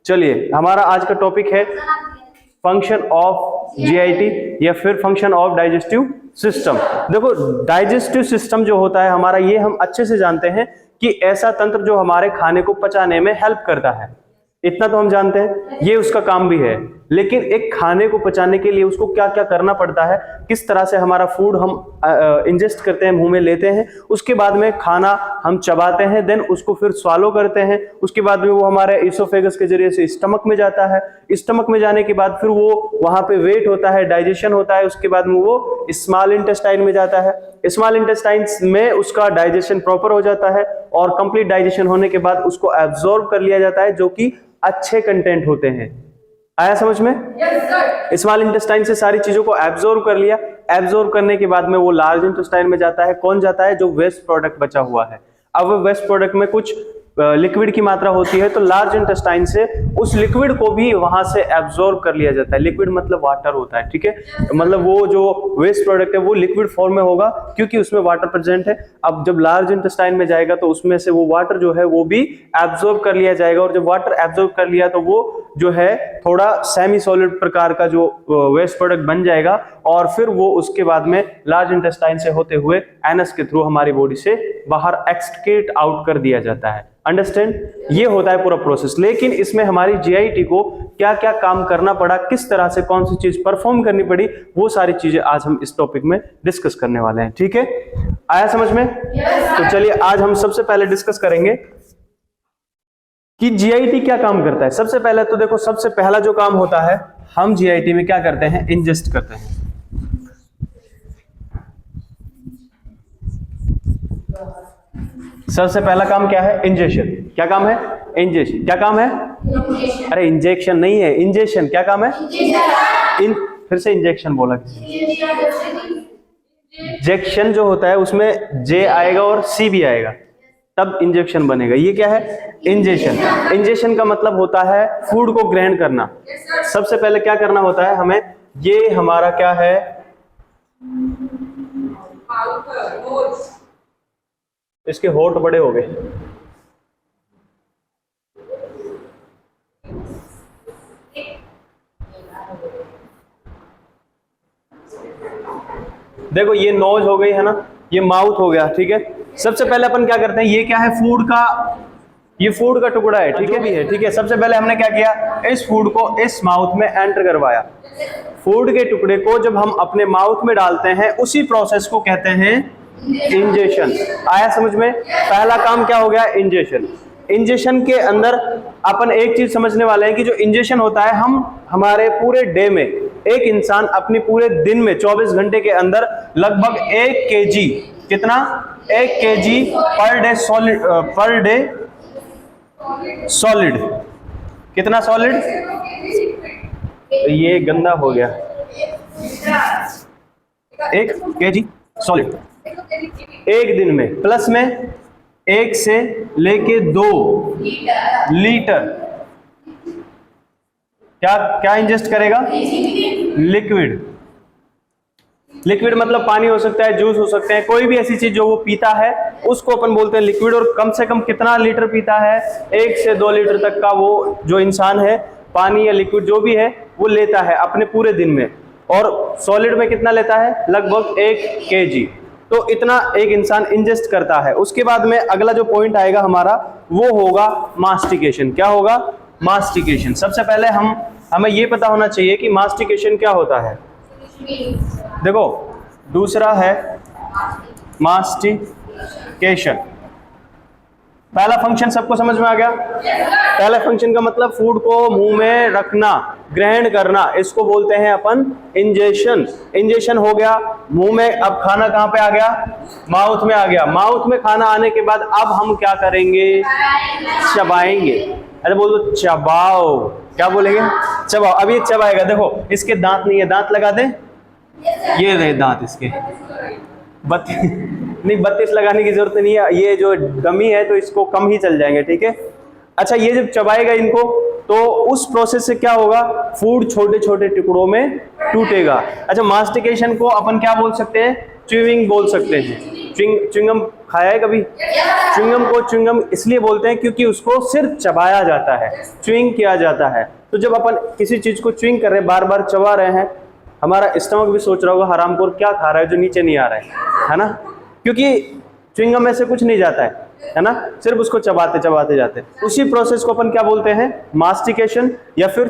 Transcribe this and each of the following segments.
चलिए, हमारा आज का टॉपिक है फंक्शन ऑफ जीआईटी या फिर फंक्शन ऑफ डाइजेस्टिव सिस्टम। देखो, डाइजेस्टिव सिस्टम जो होता है हमारा, ये हम अच्छे से जानते हैं कि ऐसा तंत्र जो हमारे खाने को पचाने में हेल्प करता है, इतना तो हम जानते हैं, ये उसका काम भी है। लेकिन एक खाने को पचाने के लिए उसको क्या क्या करना पड़ता है, किस तरह से हमारा फूड हम इंजेस्ट करते हैं, मुंह में लेते हैं, उसके बाद में खाना हम चबाते हैं, देन उसको फिर स्वालो करते हैं, उसके बाद में वो हमारे इसोफेगस के जरिए से स्टमक में जाता है, स्टमक में जाने के बाद फिर वो वहां पे वेट होता है, डाइजेशन होता है, उसके बाद में वो स्मॉल इंटेस्टाइन में जाता है, स्मॉल इंटेस्टाइन में उसका डाइजेशन प्रॉपर हो जाता है और कंप्लीट डाइजेशन होने के बाद उसको एब्जॉर्ब कर लिया जाता है, जो कि अच्छे कंटेंट होते हैं। आया समझ में? स्मॉल इंटेस्टाइन से सारी चीजों को एब्जॉर्ब कर लिया, एब्जॉर्ब करने के बाद में वो लार्ज इंटेस्टाइन में जाता है। कौन जाता है? जो वेस्ट प्रोडक्ट बचा हुआ है। अब वेस्ट प्रोडक्ट में कुछ लिक्विड की मात्रा होती है, तो लार्ज इंटेस्टाइन से उस लिक्विड को भी वहां से एब्जॉर्ब कर लिया जाता है। लिक्विड मतलब वाटर होता है, ठीक है, मतलब वो जो वेस्ट प्रोडक्ट है वो लिक्विड फॉर्म में होगा क्योंकि उसमें वाटर प्रेजेंट है। अब जब लार्ज इंटेस्टाइन में जाएगा तो उसमें से वो वाटर जो है वो भी एब्जॉर्ब कर लिया जाएगा, और जब वाटर एब्जॉर्ब कर लिया तो वो जो है थोड़ा सेमी सॉलिड प्रकार का जो वेस्ट प्रोडक्ट बन जाएगा, और फिर वो उसके बाद में लार्ज इंटेस्टाइन से होते हुए एनस के थ्रू हमारी बॉडी से बाहर एक्सक्रीट आउट कर दिया जाता है। अंडरस्टैंड? ये होता है पूरा प्रोसेस। लेकिन इसमें हमारी जीआईटी को क्या क्या काम करना पड़ा, किस तरह से कौन सी चीज परफॉर्म करनी पड़ी, वो सारी चीजें आज हम इस टॉपिक में डिस्कस करने वाले हैं। ठीक है, आया समझ में? तो चलिए, आज हम सबसे पहले डिस्कस करेंगे कि जीआईटी क्या काम करता है। सबसे पहले तो देखो, सबसे पहला जो काम होता है, हम जीआईटी में क्या करते हैं? इंजेस्ट करते हैं। सबसे पहला काम क्या है? इंजेक्शन। क्या काम है? इंजेक्शन। क्या काम है? अरे इंजेक्शन नहीं है, इंजेक्शन। क्या काम है? फिर से इंजेक्शन बोला। इंजेक्शन जो होता है उसमें जे आएगा और सी भी आएगा, तब इंजेक्शन बनेगा। ये क्या है? इंजेक्शन। इंजेक्शन का मतलब होता है फूड को ग्रहण करना। सबसे पहले क्या करना होता है हमें? ये हमारा क्या है? इसके होठ बड़े हो गए। देखो, ये नोज हो गई है ना, ये माउथ हो गया, ठीक है। सबसे पहले अपन क्या करते हैं? ये क्या है? फूड का, ये फूड का टुकड़ा है, ठीक है भी है, ठीक है। सबसे पहले हमने क्या किया? इस फूड को इस माउथ में एंटर करवाया। फूड के टुकड़े को जब हम अपने माउथ में डालते हैं, उसी प्रोसेस को कहते हैं इंजेक्शन। आया समझ में? पहला काम क्या हो गया? इंजेक्शन। इंजेक्शन के अंदर अपन एक चीज समझने वाले हैं कि जो इंजेक्शन होता है, हम हमारे पूरे डे में, एक इंसान अपने पूरे दिन में 24 घंटे के अंदर लगभग 1 kg, कितना? 1 kg per day solid, per day solid. कितना सॉलिड? ये गंदा हो गया। 1 kg सॉलिड एक दिन में, प्लस में 1 से लेके 2 लीटर क्या क्या इंजेस्ट करेगा? लिक्विड। लिक्विड मतलब पानी हो सकता है, जूस हो सकते हैं, कोई भी ऐसी चीज जो वो पीता है उसको अपन बोलते हैं लिक्विड। और कम से कम कितना लीटर पीता है? 1 से 2 लीटर तक का वो जो इंसान है पानी या लिक्विड जो भी है वो लेता है अपने पूरे दिन में। और सॉलिड में कितना लेता है? लगभग 1 kg। तो इतना एक इंसान इंजेस्ट करता है। उसके बाद में अगला जो पॉइंट आएगा हमारा, वो होगा मास्टिकेशन। क्या होगा? मास्टिकेशन। सबसे पहले हमें ये पता होना चाहिए कि मास्टिकेशन क्या होता है। देखो, दूसरा है मास्टिकेशन। पहला फंक्शन सबको समझ में आ गया? पहला फंक्शन का मतलब फूड को मुंह में रखना, ग्रहण करना, इसको बोलते हैं अपन इंजेक्शन। इंजेक्शन हो गया मुंह में। अब खाना कहां पे आ गया? माउथ में आ गया। माउथ में खाना आने के बाद अब हम क्या करेंगे? चबाएंगे। अरे बोल दो चबाओ। क्या बोलेंगे? चबाओ। अब ये चबाएगा। देखो, इसके दांत नहीं है, दांत लगा दे। ये रहे दांत इसके। 32 लगाने की जरूरत नहीं है, ये जो डमी है तो इसको कम ही चल जाएंगे, ठीक है। अच्छा, ये जब चबाएगा इनको तो उस प्रोसेस से क्या होगा? फूड छोटे छोटे टुकड़ों में टूटेगा। अच्छा, मास्टिकेशन को अपन क्या बोल सकते हैं? च्यूइंग बोल सकते हैं। च्युइंगम खाया है कभी? च्युइंगम को च्युइंगम इसलिए बोलते हैं क्योंकि उसको सिर्फ चबाया जाता है, च्युइंग किया जाता है। तो जब अपन किसी चीज को च्युइंग कर रहे हैं, बार बार चबा रहे हैं, हमारा स्टमक भी सोच रहा होगा हरामखोर क्या खा रहा है जो नीचे नहीं आ रहा है ना, क्योंकि च्युइंगम में से कुछ नहीं जाता है ना, सिर्फ उसको चबाते चबाते जाते। उसी प्रोसेस को अपन क्या बोलते हैं? मास्टिकेशन या फिर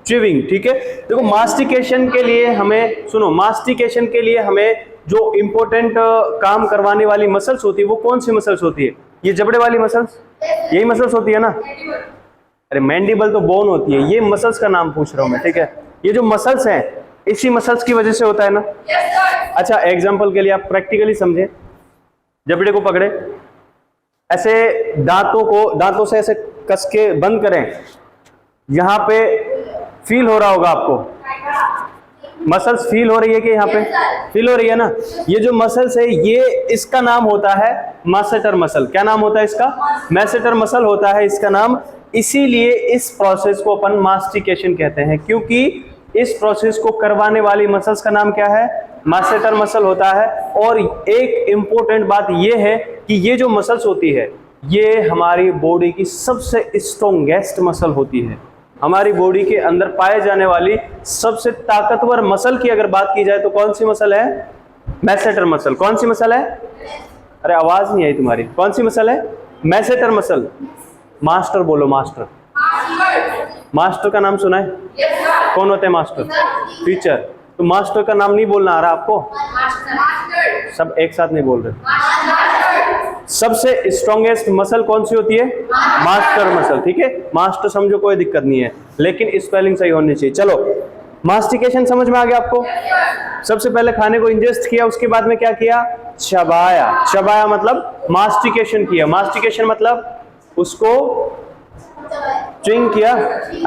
च्यूइंग। ठीक है, देखो मास्टिकेशन के लिए हमें, सुनो, मास्टिकेशन के लिए हमें जो इंपॉर्टेंट काम करवाने वाली मसल्स होती है वो कौन सी मसल्स होती है? ये जबड़े वाली मसल्स, यही मसल्स होती है ना? अरे मैंडिबल तो बोन होती है, ये मसल्स का नाम पूछ रहा हूं मैं। ठीक है, ये जो मसल्स हैं इसी मसल्स की वजह से होता है ना। अच्छा, एग्जांपल के लिए आप प्रैक्टिकली समझे, जबड़े को पकड़े, ऐसे दांतों से ऐसे कस के बंद करें, यहां पे फील हो रहा होगा आपको, मसल्स फील हो रही है कि यहाँ पे फील हो रही है ना? ये जो मसल्स है ये, इसका नाम होता है मासेटर मसल। क्या नाम होता है इसका? मैसेटर मसल होता है इसका नाम। इसीलिए इस प्रोसेस को अपन मास्टिकेशन कहते हैं, क्योंकि इस प्रोसेस को करवाने वाली मसल्स का नाम क्या है? मासेटर मसल होता है। और एक इंपॉर्टेंट बात ये है कि ये जो मसल्स होती है ये हमारी बॉडी की सबसे स्ट्रॉन्गेस्ट मसल होती है। हमारी बॉडी के अंदर पाए जाने वाली सबसे ताकतवर मसल की अगर बात की जाए तो कौन सी मसल है? Masseter muscle. कौन सी मसल है? अरे आवाज नहीं आई तुम्हारी। कौन सी मसल है? Masseter muscle. मास्टर बोलो, मास्टर। मास्टर का नाम सुना है? कौन होते हैं मास्टर? टीचर। तो मास्टर का नाम नहीं बोलना आ रहा आपको? सब एक साथ नहीं बोल रहे। सबसे स्ट्रॉन्गेस्ट मसल कौन सी होती है? Master muscle. ठीक है, मास्टर समझो, कोई दिक्कत नहीं है, लेकिन स्पेलिंग सही होनी चाहिए। चलो, मास्टिकेशन समझ में आ गया आपको? सबसे पहले खाने को इंजेस्ट किया, उसके बाद में क्या किया? चबाया। चबाया मतलब मास्टिकेशन किया। मास्टिकेशन मतलब उसको च्युइंग किया।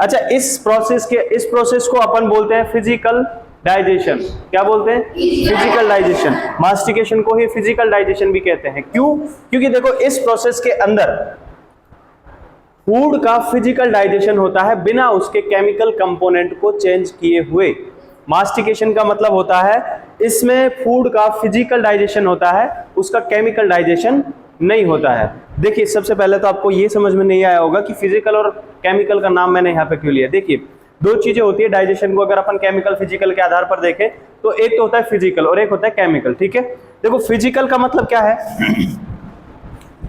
अच्छा, इस प्रोसेस को अपन बोलते हैं फिजिकल डाइजेशन। क्या बोलते हैं? Physical digestion. मास्टिकेशन को ही फिजिकल डाइजेशन भी कहते हैं। क्यों? क्योंकि देखो इस प्रोसेस के अंदर फूड का फिजिकल डाइजेशन होता है बिना उसके केमिकल कंपोनेंट को चेंज किए हुए। मास्टिकेशन का मतलब होता है इसमें फूड का फिजिकल डाइजेशन होता है, उसका केमिकल डाइजेशन नहीं होता है। देखिए, सबसे पहले तो आपको ये समझ में नहीं आया होगा कि फिजिकल और केमिकल का नाम मैंने यहाँ पे क्यों लिया। देखिए, दो चीजें होती है डाइजेशन को अगर अपन केमिकल फिजिकल के आधार पर देखें तो एक तो होता है फिजिकल और एक होता है केमिकल। ठीक है, देखो फिजिकल का मतलब क्या है?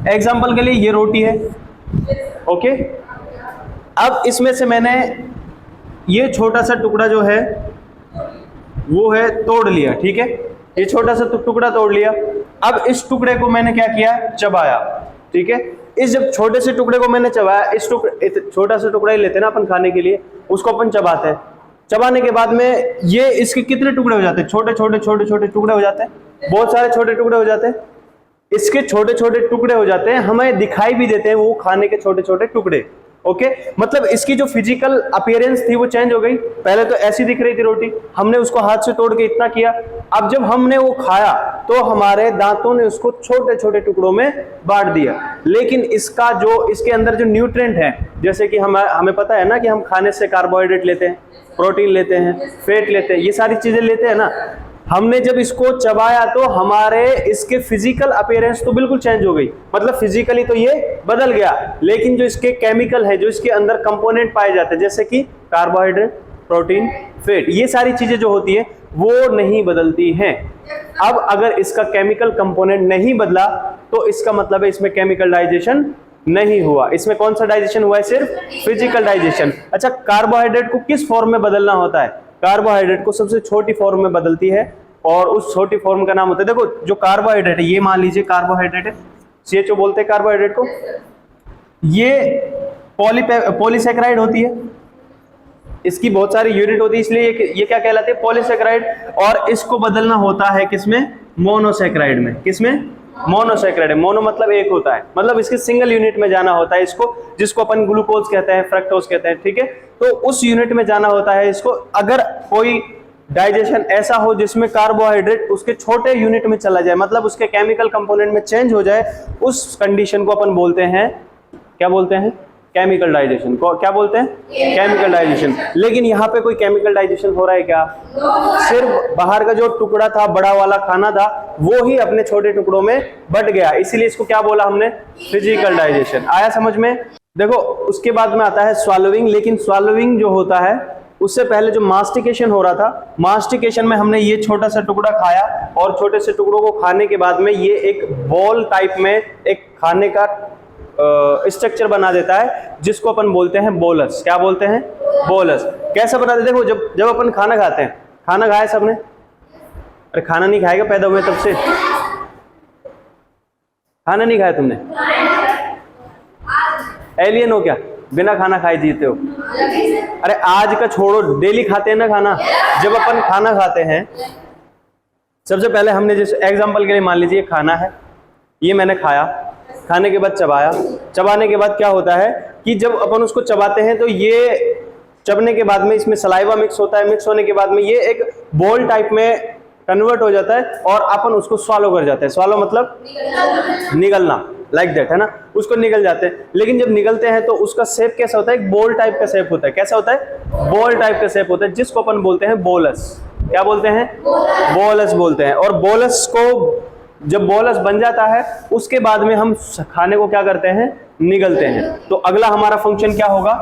एग्जांपल के लिए ये रोटी है, ओके। अब इसमें से मैंने ये छोटा सा टुकड़ा जो है वो है तोड़ लिया। ठीक है, ये छोटा सा टुकड़ा तोड़ लिया। अब इस टुकड़े को मैंने क्या किया? चबाया। ठीक है, इस जब छोटे से टुकड़े को मैंने चबाया, इस छोटा सा टुकड़ा ही लेते हैं ना अपन खाने के लिए, उसको अपन चबाते हैं। चबाने के बाद में ये इसके कितने टुकड़े हो जाते हैं? छोटे छोटे छोटे छोटे टुकड़े हो जाते हैं, बहुत सारे छोटे टुकड़े हो जाते हैं। इसके छोटे छोटे टुकड़े हो जाते हैं, हमें दिखाई भी देते हैं वो खाने के छोटे छोटे टुकड़े। ओके, मतलब इसकी जो फिजिकल अपीयरेंस थी वो चेंज हो गई। पहले तो ऐसी दिख रही थी रोटी, हमने उसको हाथ से तोड़ के इतना किया। अब जब हमने वो खाया तो हमारे दांतों ने उसको छोटे छोटे टुकड़ों में बांट दिया। लेकिन इसका जो इसके अंदर जो न्यूट्रिएंट है, जैसे कि हमें पता है ना कि हम खाने से कार्बोहाइड्रेट लेते हैं, प्रोटीन लेते हैं, फैट लेते हैं, ये सारी चीजें लेते हैं ना। हमने जब इसको चबाया तो हमारे इसके फिजिकल अपीयरेंस तो बिल्कुल चेंज हो गई, मतलब फिजिकली तो ये बदल गया, लेकिन जो इसके केमिकल है, जो इसके अंदर कंपोनेंट पाए जाते हैं जैसे कि कार्बोहाइड्रेट, प्रोटीन, फैट, ये सारी चीजें जो होती है वो नहीं बदलती हैं। अब अगर इसका केमिकल कंपोनेंट नहीं बदला तो इसका मतलब है इसमें केमिकल डाइजेशन नहीं हुआ। इसमें कौन सा डाइजेशन हुआ है? सिर्फ फिजिकल डाइजेशन। अच्छा, कार्बोहाइड्रेट को किस फॉर्म में बदलना होता है? कार्बोहाइड्रेट को सबसे छोटी फॉर्म में बदलती है और उस छोटी फॉर्म का नाम होता है, देखो जो कार्बोहाइड्रेट है, ये मान लीजिए कार्बोहाइड्रेट है, CHO बोलते हैं कार्बोहाइड्रेट को। ये पॉलीसैकेराइड होती है, इसकी बहुत सारी यूनिट होती है, इसलिए ये क्या कहलाते हैं? पॉलीसैकेराइड। और इसको बदलना होता है किसमें? मोनोसैकेराइड में। किसमें? मोनोसैकेराइड। मोनो मतलब एक होता है, मतलब इसके सिंगल यूनिट में जाना होता है इसको, जिसको अपन ग्लूकोज कहते हैं, फ्रक्टोज कहते हैं। ठीक है, तो उस यूनिट में जाना होता है इसको। अगर कोई डाइजेशन ऐसा हो जिसमें कार्बोहाइड्रेट उसके छोटे यूनिट में चला जाए, मतलब उसके केमिकल कंपोनेंट में चेंज हो जाए, उस कंडीशन को अपन बोलते हैं, क्या बोलते हैं? केमिकल डाइजेशन को क्या बोलते हैं? Chemical digestion. लेकिन यहाँ पे कोई केमिकल डाइजेशन हो रहा है क्या? सिर्फ बाहर का जो टुकड़ा था, बड़ा वाला खाना था, वो ही अपने छोटे टुकड़ों में बट गया, इसीलिए इसको क्या बोला हमने? Physical digestion. आया समझ में? देखो उसके बाद में आता है स्वालोविंग। लेकिन स्वालोविंग जो होता है उससे पहले जो मास्टिकेशन हो रहा था, मास्टिकेशन में हमने ये छोटा सा टुकड़ा खाया और छोटे से टुकड़ों को खाने के बाद में ये एक बॉल टाइप में एक खाने का स्ट्रक्चर बना देता है, जिसको अपन बोलते हैं बोलस। क्या बोलते हैं? बोलस। कैसा बना देते? देखो जब अपन खाना खाते हैं, खाना खाया सबने? अरे खाना नहीं खाएगा पैदा हुए तब से? खाना नहीं खाया तुमने? एलियन हो क्या? बिना खाना खाए जीते हो? अरे आज का छोड़ो, डेली खाते हैं ना खाना। जब अपन खाना खाते हैं, सबसे पहले हमने जैसे एग्जांपल के लिए मान लीजिए खाना है, ये मैंने खाया, खाने के बाद चबाया, चबाने के बाद क्या होता है कि जब अपन उसको चबाते हैं तो ये चबने के बाद में इसमें सलाइवा मिक्स होता है, मिक्स होने के बाद में ये एक बॉल टाइप में कन्वर्ट हो जाता है और अपन उसको स्वालो कर जाते हैं। स्वालो मतलब निगलना, लाइक दैट, है ना, उसको निगल जाते हैं। लेकिन जब निगलते हैं तो उसका शेप कैसा होता है? एक बॉल टाइप का शेप होता है। कैसा होता है? बॉल टाइप का शेप होता है, जिसको अपन बोलते हैं बोलस। क्या बोलते हैं? बोलस बोलते हैं। और बोलस को जब बोलस बन जाता है उसके बाद में हम खाने को क्या करते हैं? निगलते हैं। तो अगला हमारा फंक्शन क्या होगा?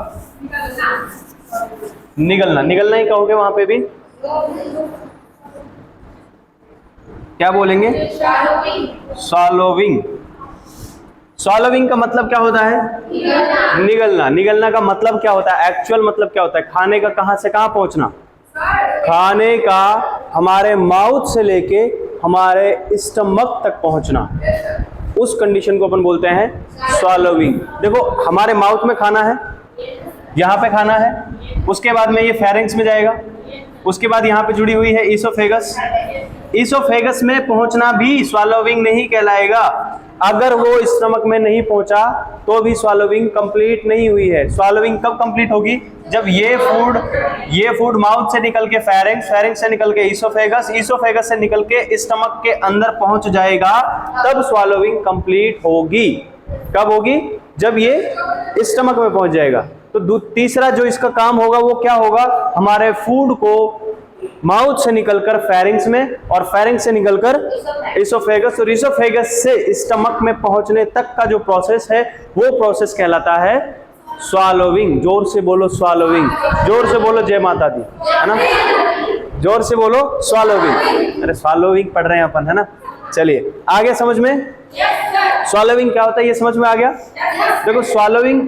निगलना। निगलना ही कहोगे वहां पे भी? क्या बोलेंगे? स्वॉलोविंग। स्वॉलोविंग का मतलब क्या होता है? निगलना। निगलना का मतलब क्या होता है? एक्चुअल मतलब क्या होता है? खाने का कहां से कहां पहुंचना? खाने का हमारे माउथ से लेके हमारे स्टमक तक पहुंचना, उस कंडीशन को अपन बोलते हैं स्वॉलोविंग। देखो हमारे माउथ में खाना है, यहाँ पे खाना है, उसके बाद में ये फेरिंक्स में जाएगा, उसके बाद यहाँ पे जुड़ी हुई है ईसोफेगस। ईसोफेगस में पहुंचना भी स्वॉलोविंग नहीं कहलाएगा। अगर वो स्टमक में नहीं पहुंचा तो भी स्वॉलोविंग कंप्लीट नहीं हुई है। स्वॉलोविंग कब कंप्लीट होगी? जब ये फूड माउथ से निकल के फेरिंक्स, फेरिंक्स से निकल के ईसोफेगस, ईसोफेगस से निकल के स्टमक के अंदर पहुंच जाएगा, तब स्वॉलोविंग कंप्लीट होगी। कब होगी? जब ये स्टमक में पहुंच जाएगा। तो तीसरा जो इसका काम होगा वो क्या होगा? हमारे फूड को माउथ से निकलकर फेरिंक्स में और फेरिंक्स से निकलकर ईसोफेगस और ईसोफेगस से स्टमक में पहुंचने तक का जो प्रोसेस है वो प्रोसेस कहलाता है स्वॉलोविंग। जोर से बोलो स्वॉलोविंग। जोर से बोलो जय माता दी, है ना? जोर से बोलो स्वॉलोविंग। अरे स्वॉलोविंग पढ़ रहे हैं अपन, है ना? चलिए आगे समझ में। स्वॉलोविंग क्या होता है ये समझ में आ गया? देखो स्वॉलोविंग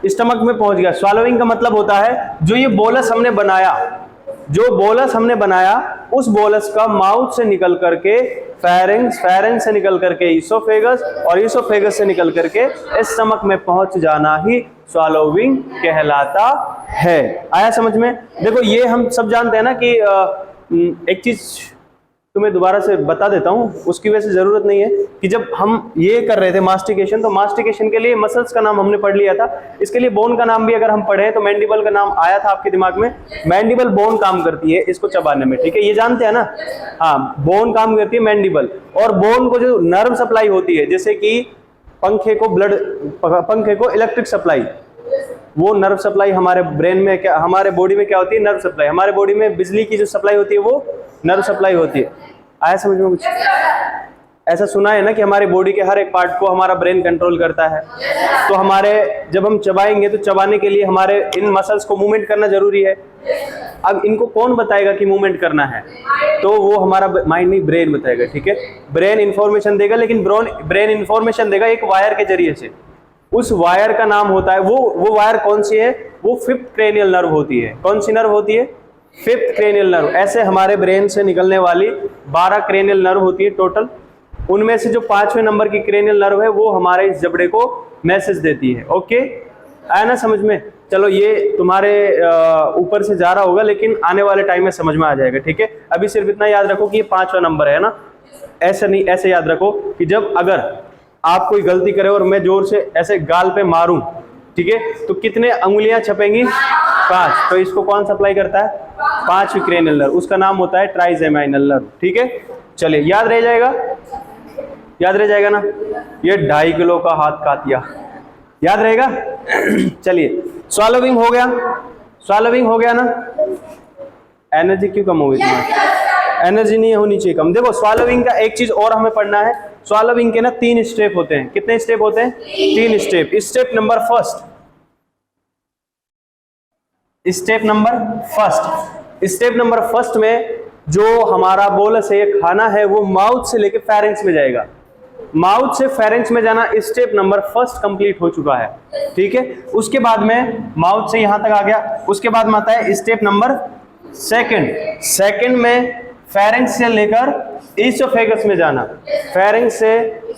स्टमक में पहुंच गया। स्वॉलोविंग का मतलब होता है जो ये बोलस हमने बनाया, जो बोलस हमने बनाया उस बोलस का माउथ से निकल करके फेरिंक्स, फेरिंक्स से निकल करके ईसोफेगस और ईसोफेगस से निकल करके स्टमक में पहुंच जाना ही स्वॉलोविंग कहलाता है। आया समझ में? देखो ये हम सब जानते हैं ना कि एक चीज तुम्हें दोबारा से बता देता हूं, उसकी वजह से जरूरत नहीं है कि जब हम ये कर रहे थे मास्टिकेशन, तो मास्टिकेशन के लिए मसल्स का नाम हमने पढ़ लिया था। इसके लिए बोन का नाम भी अगर हम पढ़े तो मैंडिबल का नाम आया था आपके दिमाग में। मैंडिबल बोन काम करती है इसको चबाने में, ठीक है, ये जानते हैं ना? हाँ, बोन काम करती है मैंडिबल। और बोन को जो नर्व सप्लाई होती है, जैसे कि पंखे को इलेक्ट्रिक सप्लाई, वो नर्व सप्लाई हमारे ब्रेन में क्या, हमारे बॉडी में क्या होती है? Nerve supply. हमारे बॉडी में बिजली की जो सप्लाई होती है वो नर्व सप्लाई होती है। आया समझ में कुछ? ऐसा सुना है ना कि हमारे बॉडी के हर एक पार्ट को हमारा ब्रेन कंट्रोल करता है। तो हमारे जब हम चबाएंगे तो चबाने के लिए हमारे इन मसल्स को मूवमेंट करना जरूरी है। अब इनको कौन बताएगा कि मूवमेंट करना है? तो वो हमारा माइंड नहीं, ब्रेन बताएगा, ठीक है? ब्रेन इंफॉर्मेशन देगा, लेकिन ब्रेन इंफॉर्मेशन देगा एक वायर के जरिए से। उस वायर का नाम होता है, वो वायर कौन सी है? वो 5th क्रेनियल नर्व होती है। कौन सी नर्व होती है? 5th cranial nerve. ऐसे हमारे ब्रेन से निकलने वाली 12 क्रेनियल नर्व होती है टोटल। उनमें से जो 5वें नंबर की क्रेनियल नर्व है वो हमारे इस जबड़े को मैसेज देती है। ओके, आया ना समझ में? चलो ये तुम्हारे ऊपर से जा रहा होगा, लेकिन आने वाले टाइम में समझ में आ जाएगा, ठीक है? अभी सिर्फ इतना याद रखो कि ये 5वां नंबर है ना, ऐसे नहीं, ऐसे याद रखो कि जब अगर आप कोई गलती करे और मैं जोर से ऐसे गाल पे मारूं, ठीक है, तो कितने अंगुलियां छपेंगी? 5। तो इसको कौन सप्लाई करता है? 5वीं क्रेनियल नर्व। उसका नाम होता है ट्राइजेमाइनल नर्व, ठीक है? चलिए याद रह जाएगा, याद रह जाएगा ना? ये 2.5 किलो का हाथ कातिया, याद रहेगा? चलिए, स्वॉलोविंग हो गया, स्वॉलोविंग हो गया ना। एनर्जी क्यों कम हो गई तुम्हारी? एनर्जी नहीं होनी चाहिए कम। देखो स्वॉलोविंग का एक चीज और हमें पढ़ना है। स्वॉलोविंग के ना 3 स्टेप होते हैं। कितने स्टेप होते हैं? 3 step. Step number first, step number first में जो हमारा बोलस है, खाना है, वो माउथ से लेके फेरिंक्स में जाएगा। माउथ से फेरिंक्स में जाना स्टेप नंबर फर्स्ट कंप्लीट हो चुका है, ठीक है। उसके बाद में माउथ से यहां तक आ गया। उसके बाद में आता है स्टेप नंबर सेकंड में फेरिंक्स से लेकर ईसोफेगस में जाना। फेरिंक्स से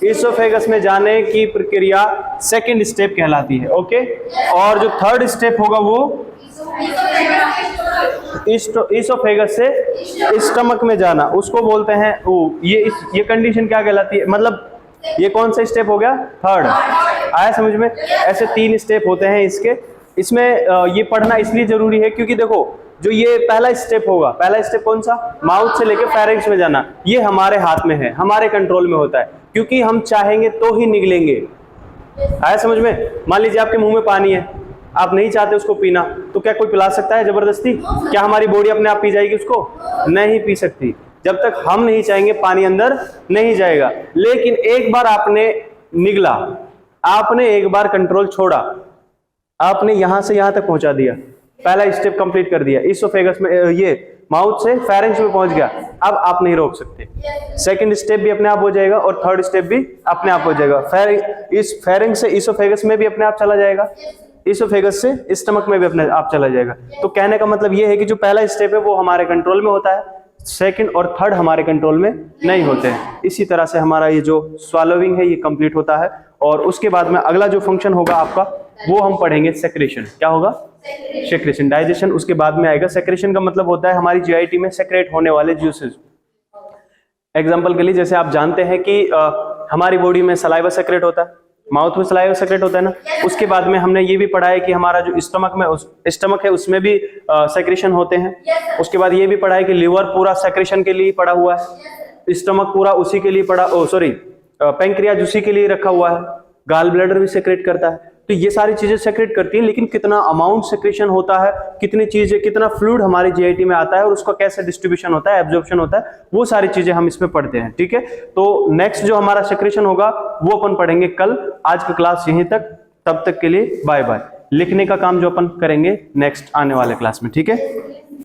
ईसोफेगस में जाने की प्रक्रिया सेकंड स्टेप कहलाती है, ओके। और जो थर्ड स्टेप होगा वो ईसोफेगस से स्टमक में जाना, उसको बोलते हैं ये कंडीशन क्या कहलाती है? मतलब ये कौन सा स्टेप हो गया? थर्ड। आया समझ में? ऐसे 3 स्टेप होते हैं इसके। इसमें ये पढ़ना इसलिए जरूरी है क्योंकि देखो, जो ये पहला स्टेप होगा, पहला स्टेप कौन सा? माउथ से लेकर फेरिंक्स में जाना। ये हमारे हाथ में है, हमारे कंट्रोल में होता है, क्योंकि हम चाहेंगे तो ही निगलेंगे। आया समझ में? मान लीजिए आपके मुंह में पानी है, आप नहीं चाहते उसको पीना, तो क्या कोई पिला सकता है जबरदस्ती? क्या हमारी बॉडी अपने आप पी जाएगी उसको? नहीं पी सकती। जब तक हम नहीं चाहेंगे पानी अंदर नहीं जाएगा। लेकिन एक बार आपने निगला, आपने एक बार कंट्रोल छोड़ा, आपने यहां से यहां तक पहुंचा दिया, पहला स्टेप कंप्लीट कर दिया, ईसोफेगस में, ये माउथ से फेरिंक्स में पहुंच गया, अब आप नहीं रोक सकते। सेकंड स्टेप भी अपने आप हो जाएगा और थर्ड स्टेप भी अपने आप हो जाएगा। इस फेरिंक्स से ईसोफेगस में भी अपने आप चला जाएगा, ईसोफेगस से स्टमक में भी अपने आप चला जाएगा। तो कहने का मतलब ये है कि जो पहला स्टेप है वो हमारे कंट्रोल में होता है, सेकंड और थर्ड हमारे कंट्रोल में नहीं होते हैं। इसी तरह से हमारा ये जो स्वॉलोविंग है ये कंप्लीट होता है। और उसके बाद में अगला जो फंक्शन होगा आपका, वो हम पढ़ेंगे सेक्रेशन। क्या होगा? सेक्रेशन। डाइजेशन उसके बाद में आएगा। सेक्रेशन का मतलब होता है हमारी जीआईटी में सेक्रेट होने वाले जूसेस। एग्जाम्पल के लिए, जैसे आप जानते हैं कि हमारी बॉडी में सलाइवा सेक्रेट होता है, माउथ में सलाइवा सेक्रेट होता है ना। उसके बाद में हमने ये भी पढ़ा है कि हमारा जो स्टमक है उसमें भी सेक्रेशन होते हैं। उसके बाद ये भी पढ़ा है कि लिवर पूरा सेक्रेशन के लिए पड़ा हुआ है, स्टमक पूरा उसी के लिए पड़ा, पैंक्रियाज उसी के लिए रखा हुआ है, गाल ब्लैडर भी सेक्रेट करता है। तो ये सारी चीजें सेक्रेट करती हैं, लेकिन कितना अमाउंट सेक्रेशन होता है, कितनी चीजें, कितना फ्लूइड हमारी जीआईटी में आता है और उसका कैसे डिस्ट्रीब्यूशन होता है, एब्जॉर्प्शन होता है, वो सारी चीजें हम इसमें पढ़ते हैं, ठीक है। तो नेक्स्ट जो हमारा सेक्रेशन होगा वो अपन पढ़ेंगे कल। आज का क्लास यहीं तक, तब तक के लिए बाय बाय। लिखने का काम जो अपन करेंगे नेक्स्ट आने वाले क्लास में, ठीक है।